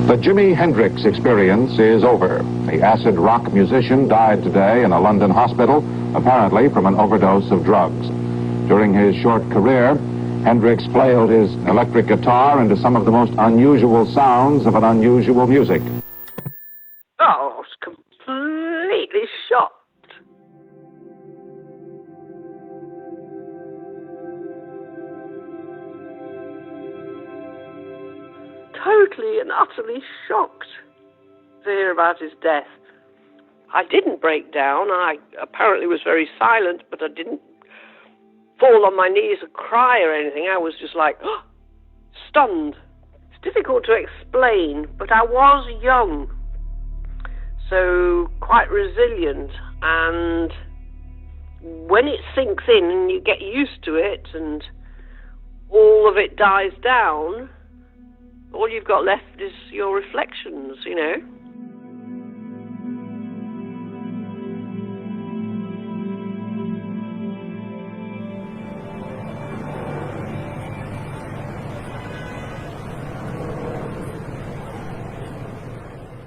The Jimi Hendrix experience is over. The acid rock musician died today in a London hospital, apparently from an overdose of drugs. During his short career, Hendrix flailed his electric guitar into some of the most unusual sounds of an unusual music. Oh, I was completely shocked. Totally and utterly shocked to hear about his death. I didn't break down. I apparently was very silent, but I didn't fall on my knees and cry or anything. I was just like, stunned. It's difficult to explain, but I was young, so quite resilient. And when it sinks in and you get used to it and all of it dies down, all you've got left is your reflections, you know.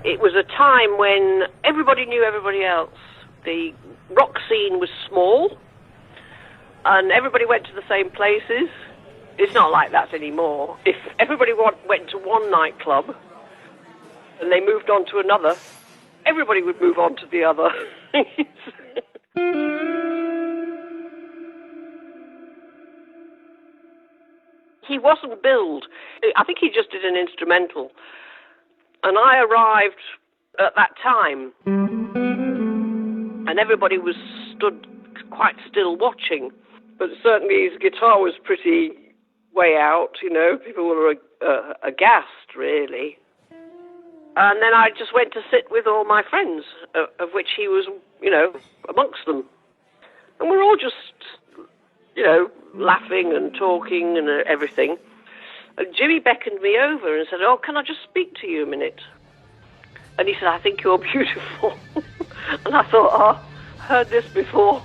It was a time when everybody knew everybody else. The rock scene was small, and everybody went to the same places. It's not like that anymore. If everybody went to one nightclub and they moved on to another, everybody would move on to the other. He wasn't billed. I think he just did an instrumental. And I arrived at that time, and everybody was stood quite still watching. But certainly his guitar was pretty way out, you know. People were aghast, really. And then I just went to sit with all my friends, of which he was, you know, amongst them. And we're all just, you know, laughing and talking and everything. And Jimmy beckoned me over and said, "Oh, can I just speak to you a minute?" And he said, "I think you're beautiful." And I thought, oh, I heard this before.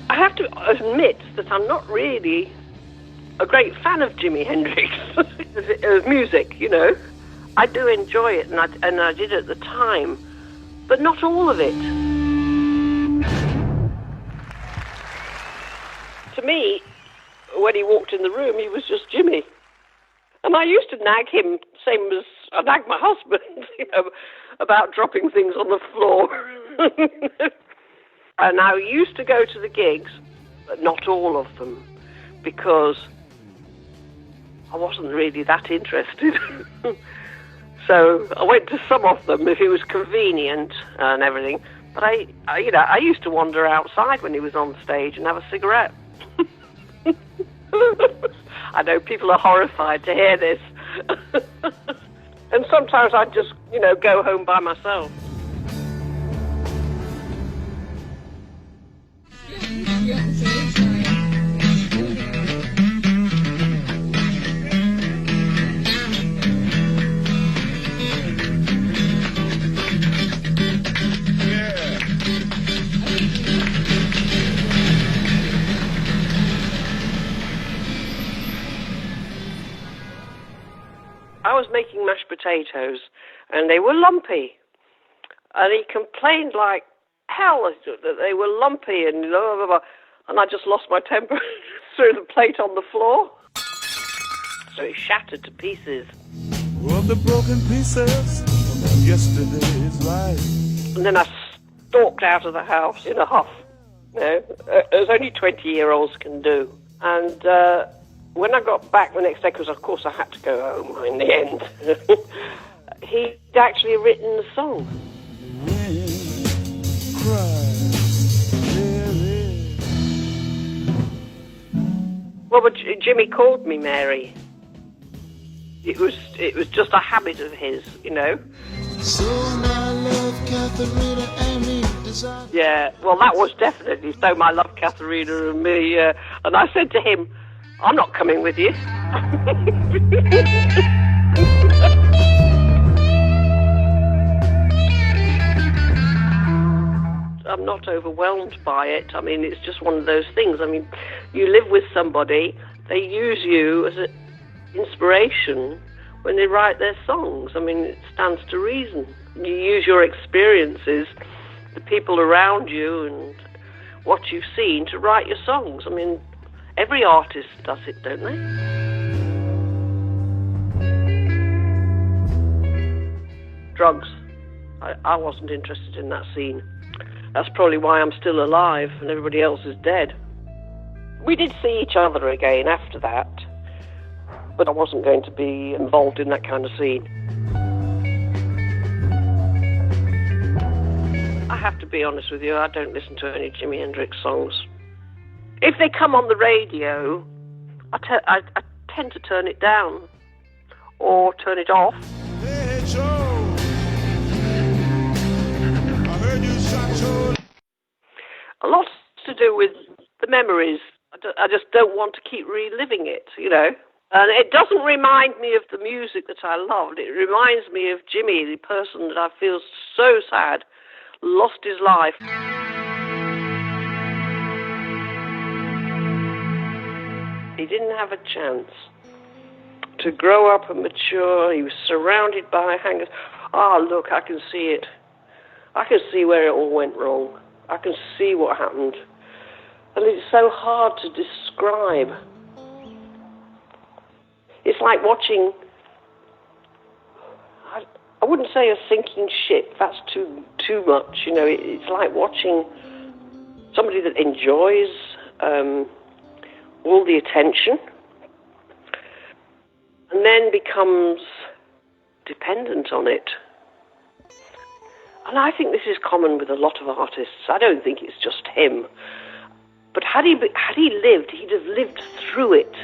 I have to admit that I'm not really a great fan of Jimi Hendrix music, you know. I do enjoy it, and I did at the time, but not all of it. To me, when he walked in the room, he was just Jimmy. And I used to nag him, same as I nag my husband, you know, about dropping things on the floor. And I used to go to the gigs, but not all of them, because I wasn't really that interested. So I went to some of them if it was convenient and everything. But I used to wander outside when he was on stage and have a cigarette. I know people are horrified to hear this. And sometimes I'd just, you know, go home by myself. I was making mashed potatoes, and they were lumpy. And he complained like hell that they were lumpy, and blah, blah, blah. And I just lost my temper, threw the plate on the floor. So it shattered to pieces. Of the broken pieces from yesterday's life. And then I stalked out of the house in a huff, you know, as only 20-year-olds can do. And when I got back the next day, because of course I had to go home in the end, he'd actually written the song. Well, but Jimmy called me Mary. It was just a habit of his, you know. So my love, Katharina, and me desire. Yeah, well, that was definitely So My Love, Katharina and Me. And I said to him, "I'm not coming with you." I'm not overwhelmed by it. I mean, it's just one of those things. I mean, you live with somebody, they use you as an inspiration when they write their songs. I mean, it stands to reason. You use your experiences, the people around you, and what you've seen to write your songs. I mean, every artist does it, don't they? Drugs. I wasn't interested in that scene. That's probably why I'm still alive and everybody else is dead. We did see each other again after that, but I wasn't going to be involved in that kind of scene. I have to be honest with you, I don't listen to any Jimi Hendrix songs. If they come on the radio, I tend to turn it down or turn it off. Hey, Joe. I heard you shot Joe. A lot to do with the memories. I just don't want to keep reliving it, you know. And it doesn't remind me of the music that I loved. It reminds me of Jimmy, the person that I feel so sad lost his life. He didn't have a chance to grow up and mature. He was surrounded by hangers. Oh, look, I can see it. I can see where it all went wrong. I can see what happened. And it's so hard to describe. It's like watching, I wouldn't say a sinking ship, that's too much, you know. It's like watching somebody that enjoys all the attention and then becomes dependent on it. And I think this is common with a lot of artists. I don't think it's just him. But had he lived, he'd have lived through it.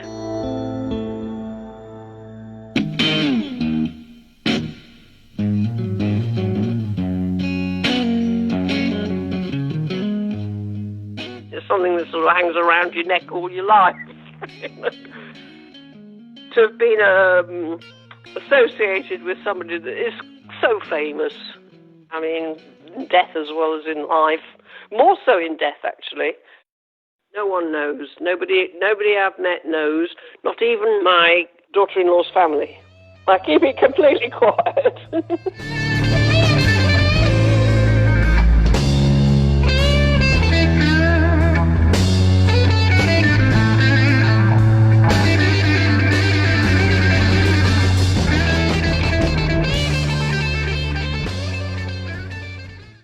It's something that sort of hangs around your neck all your life. To have been associated with somebody that is so famous, I mean, in death as well as in life, more so in death actually. No one knows. Nobody I've met knows, not even my daughter-in-law's family. I keep it completely quiet.